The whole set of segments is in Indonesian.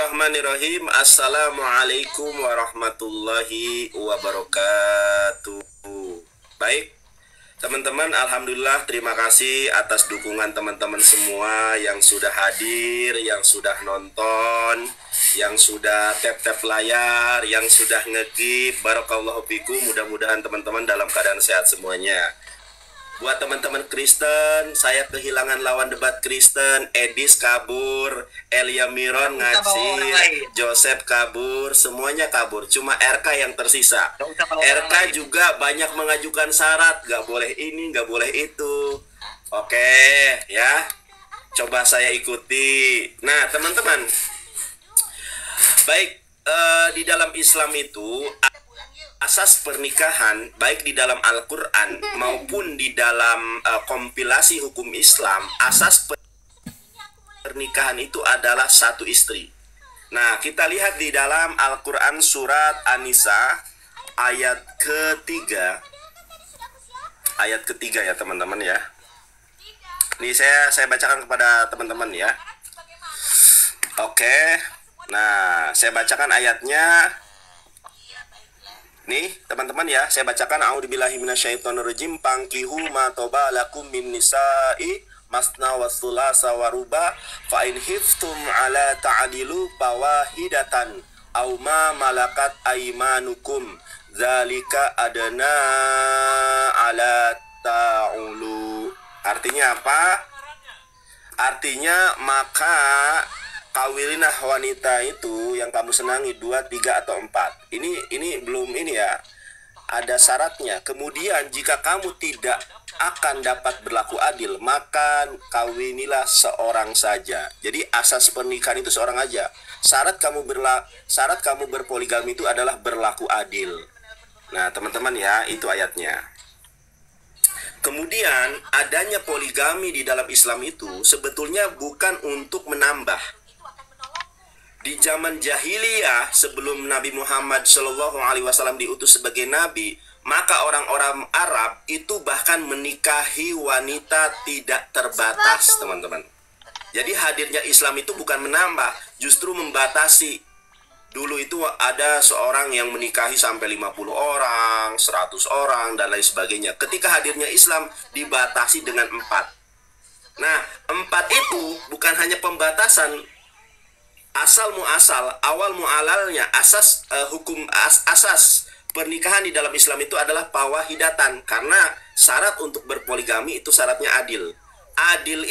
Bismillahirrahmanirrahim. Assalamualaikum warahmatullahi wabarakatuh. Baik, teman-teman, alhamdulillah, terima kasih atas dukungan teman-teman semua yang sudah hadir, yang sudah nonton, yang sudah tap-tap layar, yang sudah nge-gift. Barakallahu fikum. Mudah-mudahan teman-teman dalam keadaan sehat semuanya. Buat teman-teman Kristen, saya kehilangan lawan debat Kristen. Edis kabur, Elia Miron ngacir, Joseph kabur, semuanya kabur. Cuma RK yang tersisa. RK juga banyak mengajukan syarat, gak boleh ini, gak boleh itu. Oke, ya, coba saya ikuti. Nah, teman-teman, baik, di dalam Islam itu asas pernikahan, baik di dalam Al-Quran maupun di dalam kompilasi hukum Islam, asas pernikahan itu adalah satu istri. Nah, kita lihat di dalam Al-Quran surat An-Nisa ayat ketiga. Ayat ketiga ya teman-teman ya. Ini saya bacakan kepada teman-teman ya. Oke. Nah, saya bacakan ayatnya. Nih, teman-teman ya, saya bacakan a'udzubillahi minasyaitonirrajim. Pankihu ma toba lakum min nisa'i masna wa thulatsa wa ruba fa in khiftum ala ta'dilu fawahidatan aw ma malakat aymanukum zalika adana ala ta'ulu. Artinya apa? Artinya maka kawinlah wanita itu yang kamu senangi 2, 3 atau 4. Ini belum ini ya. Ada syaratnya. Kemudian jika kamu tidak akan dapat berlaku adil, maka kawinilah seorang saja. Jadi asas pernikahan itu seorang aja. Syarat kamu berpoligami itu adalah berlaku adil. Nah, teman-teman ya, itu ayatnya. Kemudian adanya poligami di dalam Islam itu sebetulnya bukan untuk menambah. Di zaman jahiliyah sebelum Nabi Muhammad SAW diutus sebagai nabi, maka orang-orang Arab itu bahkan menikahi wanita tidak terbatas, teman-teman. Jadi hadirnya Islam itu bukan menambah, justru membatasi. Dulu itu ada seorang yang menikahi sampai 50 orang, 100 orang, dan lain sebagainya. Ketika hadirnya Islam dibatasi dengan 4. Nah, 4 itu bukan hanya pembatasan, asal muasal, awal mualalnya, asas asas pernikahan di dalam Islam itu adalah pawahidatan, karena syarat untuk berpoligami itu syaratnya adil. Adil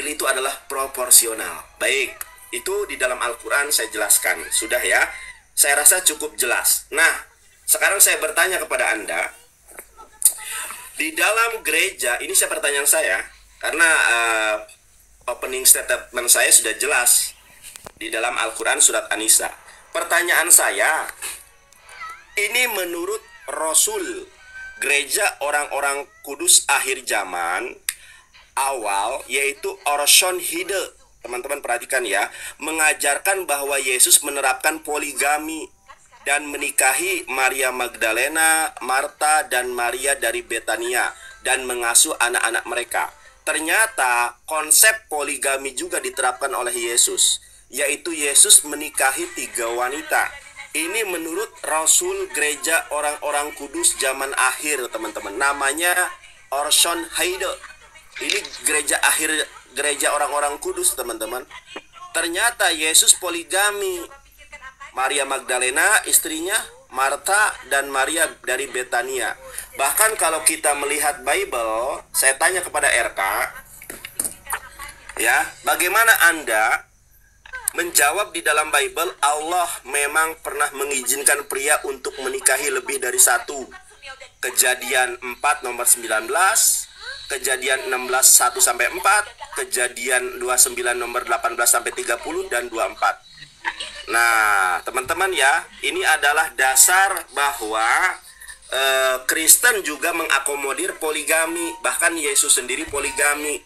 itu adalah proporsional. Baik, itu di dalam Al-Quran saya jelaskan. Sudah ya, saya rasa cukup jelas. Nah, sekarang saya bertanya kepada Anda, di dalam gereja, ini saya pertanyaan saya, karena opening statement saya sudah jelas di dalam Al-Quran surat An-Nisa. Pertanyaan saya, ini menurut Rasul, gereja orang-orang kudus akhir zaman awal, yaitu Orshon Hide, teman-teman perhatikan ya, mengajarkan bahwa Yesus menerapkan poligami dan menikahi Maria Magdalena, Marta, dan Maria dari Betania, dan mengasuh anak-anak mereka. Ternyata konsep poligami juga diterapkan oleh Yesus, yaitu Yesus menikahi 3 wanita. Ini menurut Rasul gereja orang-orang kudus zaman akhir, teman-teman. Namanya Orshon Haide. Ini gereja orang-orang kudus, teman-teman. Ternyata Yesus poligami. Maria Magdalena istrinya, Marta, dan Maria dari Betania. Bahkan kalau kita melihat Bible, saya tanya kepada RK, ya, bagaimana Anda menjawab di dalam Bible Allah memang pernah mengizinkan pria untuk menikahi lebih dari 1? Kejadian 4 nomor 19, Kejadian 16 1-4, Kejadian 29 nomor 18-30, dan 24. Nah, teman-teman ya, ini adalah dasar bahwa Kristen juga mengakomodir poligami. Bahkan Yesus sendiri poligami.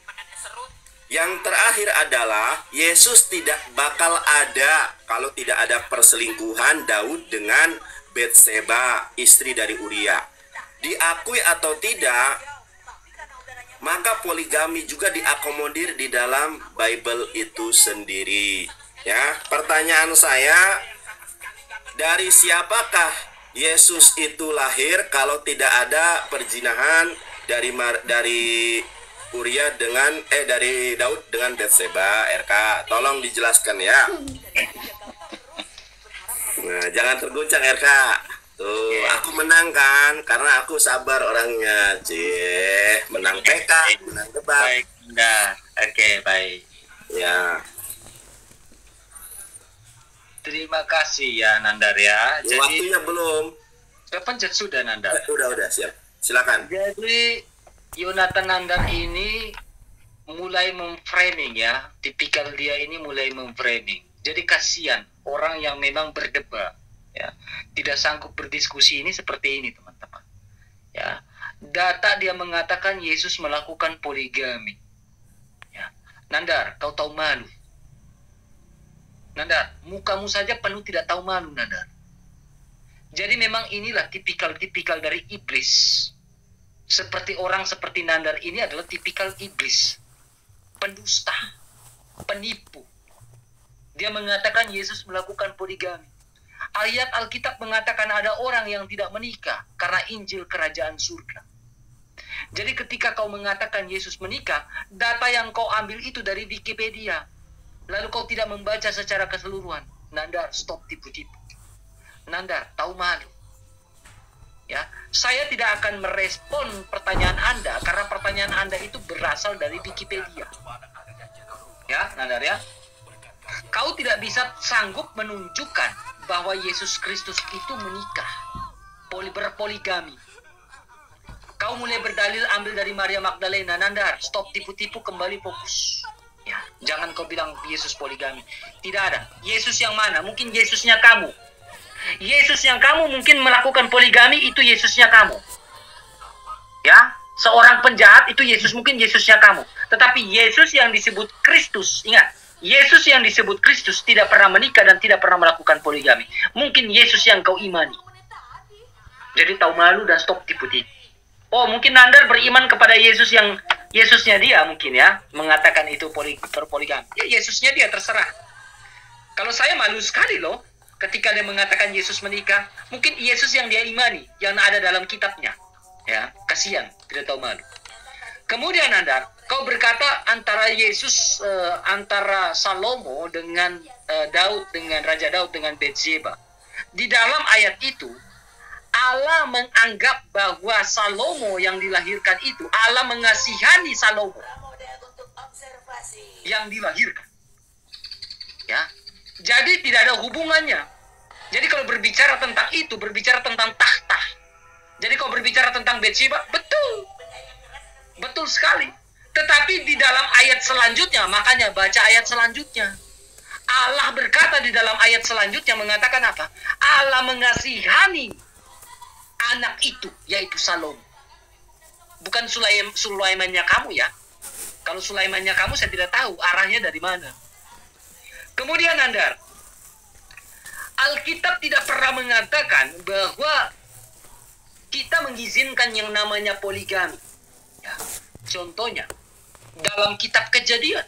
Yang terakhir adalah Yesus tidak bakal ada kalau tidak ada perselingkuhan Daud dengan Betseba, istri dari Uria. Diakui atau tidak, maka poligami juga diakomodir di dalam Bible itu sendiri. Ya, pertanyaan saya, dari siapakah Yesus itu lahir kalau tidak ada perzinahan dari Uria dengan dari Daud dengan Batseba? RK, tolong dijelaskan ya. Nah, jangan terguncang RK. Tuh, aku menang kan karena aku sabar orangnya. Cie, menang PK, menang debat. Baik, Nanda. Oke, baik. Ya. Terima kasih ya Nandar ya. Jadi Waktunya belum. pencet sudah Nandar. Udah siap. Silakan. Jadi Yonatan Nandar ini mulai memframing ya, tipikal dia ini mulai memframing. Jadi kasihan orang yang memang berdebat ya, tidak sanggup berdiskusi ini seperti ini teman-teman. Ya, data dia mengatakan Yesus melakukan poligami. Ya, Nandar, kau tahu malu? Nandar, mukamu saja penuh tidak tahu malu, Nandar. Jadi memang inilah tipikal-tipikal dari iblis. Seperti orang seperti Nandar ini adalah tipikal iblis. Pendusta, penipu. Dia mengatakan Yesus melakukan poligami. Ayat Alkitab mengatakan ada orang yang tidak menikah karena Injil Kerajaan Surga. Jadi ketika kau mengatakan Yesus menikah, data yang kau ambil itu dari Wikipedia. Lalu kau tidak membaca secara keseluruhan. Nandar, stop tipu-tipu. Nandar, tahu malu. Ya, saya tidak akan merespon pertanyaan Anda karena pertanyaan Anda itu berasal dari Wikipedia. Ya, Nandar ya. Kau tidak bisa sanggup menunjukkan bahwa Yesus Kristus itu menikah, berpoligami. Kau mulai berdalil ambil dari Maria Magdalena. Nandar, stop tipu-tipu, kembali fokus. Ya, jangan kau bilang Yesus poligami. Tidak ada. Yesus yang mana? Mungkin Yesusnya kamu. Yesus yang kamu mungkin melakukan poligami, itu Yesusnya kamu. Ya, seorang penjahat itu Yesus, mungkin Yesusnya kamu. Tetapi Yesus yang disebut Kristus, ingat, Yesus yang disebut Kristus tidak pernah menikah dan tidak pernah melakukan poligami. Mungkin Yesus yang kau imani. Jadi tahu malu dan stop tipu-tipu. Oh, mungkin Nandar beriman kepada Yesus yang Yesusnya dia mungkin ya, mengatakan itu berpoligami. Ya, Yesusnya dia terserah. Kalau saya malu sekali loh, ketika dia mengatakan Yesus menikah, mungkin Yesus yang dia imani, yang ada dalam kitabnya. Ya, kasihan, tidak tahu malu. Kemudian Nandar, kau berkata antara Yesus, antara Salomo dengan Daud, dengan Raja Daud, dengan Batseba. Di dalam ayat itu, Allah menganggap bahwa Salomo yang dilahirkan itu, Allah mengasihani Salomo yang dilahirkan. Ya, jadi tidak ada hubungannya. Jadi kalau berbicara tentang itu, berbicara tentang tahta. Jadi kalau berbicara tentang Batseba, betul sekali. Tetapi di dalam ayat selanjutnya, makanya baca ayat selanjutnya. Allah berkata di dalam ayat selanjutnya mengatakan apa? Allah mengasihani anak itu, yaitu Salomo. Bukan Sulaimannya kamu ya. Kalau Sulaimannya kamu saya tidak tahu arahnya dari mana. Kemudian Nandar, Alkitab tidak pernah mengatakan bahwa kita mengizinkan yang namanya poligami. Ya, contohnya, dalam kitab Kejadian.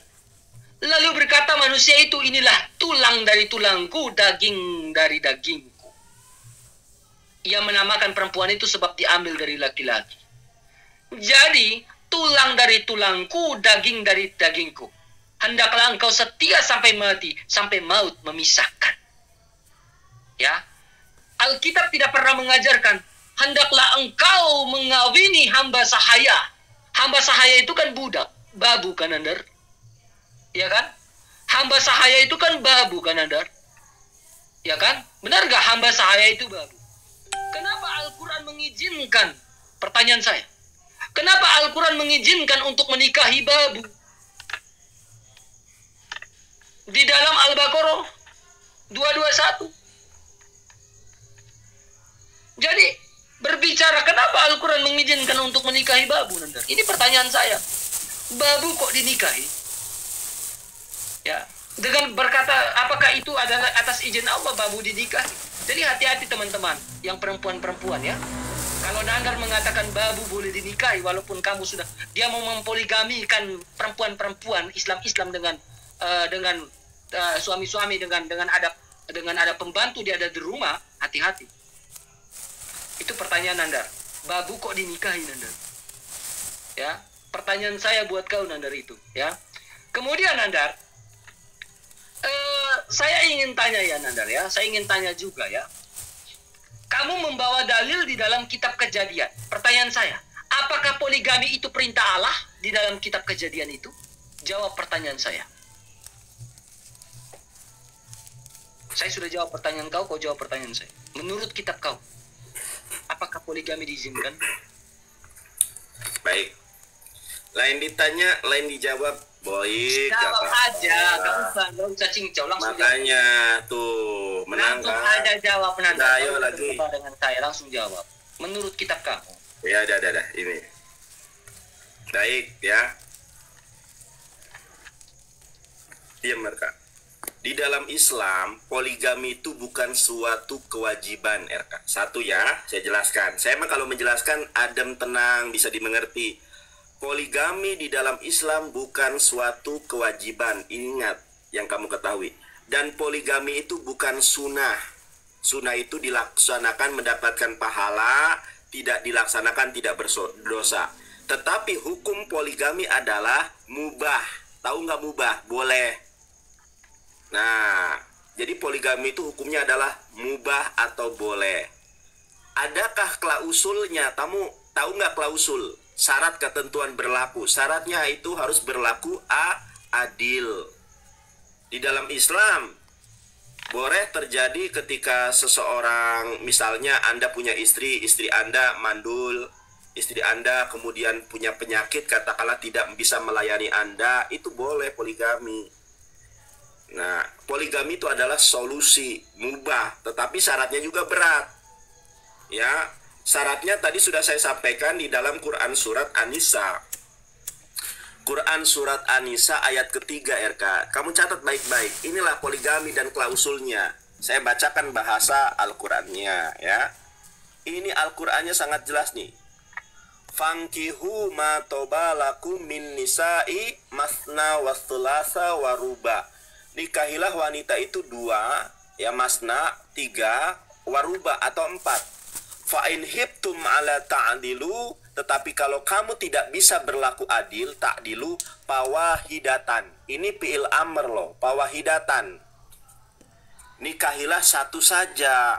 Lalu berkata manusia itu, inilah tulang dari tulangku, daging dari dagingku. Ia menamakan perempuan itu sebab diambil dari laki-laki. Jadi, tulang dari tulangku, daging dari dagingku. Hendaklah engkau setia sampai mati, sampai maut memisahkan. Ya, Alkitab tidak pernah mengajarkan, hendaklah engkau mengawini hamba sahaya. Hamba sahaya itu kan budak, babu kan Nandar? Ya kan? Hamba sahaya itu kan babu kan Nandar? Ya kan? Benar gak hamba sahaya itu babu? Kenapa Al-Quran mengizinkan? Pertanyaan saya. Kenapa Al-Quran mengizinkan untuk menikahi babu? Di dalam Al-Baqarah 221. Jadi, berbicara kenapa Al-Quran mengizinkan untuk menikahi babu? Ini pertanyaan saya. Babu kok dinikahi? Ya, dengan berkata, apakah itu adalah atas izin Allah babu dinikahi? Jadi hati-hati teman-teman, yang perempuan-perempuan ya. Kalau Nandar mengatakan babu boleh dinikahi, walaupun kamu dia mau mempoligamikan perempuan-perempuan Islam-Islam dengan suami-suami dengan ada pembantu, dia ada di rumah, hati-hati. Itu pertanyaan Nandar. Babu kok dinikahi, Nandar? Ya, pertanyaan saya buat kau, Nandar, itu. Ya. Kemudian Nandar, saya ingin tanya ya, Nandar, ya. Saya ingin tanya juga ya. Kamu membawa dalil di dalam kitab Kejadian. Pertanyaan saya, apakah poligami itu perintah Allah di dalam kitab Kejadian itu? Jawab pertanyaan saya. Saya sudah jawab pertanyaan kau jawab pertanyaan saya. Menurut kitab kau, apakah poligami diizinkan? Baik. Lain ditanya, lain dijawab. Baik. Jawab aja, gak usah cincau, langsung makanya jawab. Tuh, menang langsung kan? aja jawab, menang. Nah, ayo lagi. Dengan saya langsung jawab. Menurut kitab kamu. Ya, dah. Ini. Baik, ya. Diam, mereka. Di dalam Islam, poligami itu bukan suatu kewajiban, RK. Satu ya, saya jelaskan. Saya emang kalau menjelaskan adem, tenang, bisa dimengerti. Poligami di dalam Islam bukan suatu kewajiban. Ingat yang kamu ketahui. Dan poligami itu bukan sunnah. Sunnah itu dilaksanakan mendapatkan pahala, tidak dilaksanakan tidak berdosa. Tetapi hukum poligami adalah mubah. Tahu nggak mubah? Boleh. Nah, jadi poligami itu hukumnya adalah mubah atau boleh. Adakah klausulnya? Kamu tahu nggak klausul? Syarat ketentuan berlaku. Syaratnya itu harus berlaku adil. Di dalam Islam, boleh terjadi ketika seseorang, misalnya Anda punya istri Anda mandul, istri Anda kemudian punya penyakit, katakanlah tidak bisa melayani Anda, itu boleh poligami. Nah, poligami itu adalah solusi mubah, tetapi syaratnya juga berat. Ya, syaratnya tadi sudah saya sampaikan di dalam Quran surat An-Nisa. Quran surat An-Nisa ayat ketiga, RK. Kamu catat baik-baik. Inilah poligami dan klausulnya. Saya bacakan bahasa Al-Qur'annya ya. Ini Al-Qur'annya sangat jelas nih. Fankihu ma tobalakum min nisa'i masna wa thulasa wa ruba. Nikahilah wanita itu 2, ya, masna 3, waruba atau 4. Fa in hibtum ala ta'dilu, tetapi kalau kamu tidak bisa berlaku adil, ta'dilu pawahidatan. Ini fi'il amr loh, pawahidatan. Nikahilah satu saja.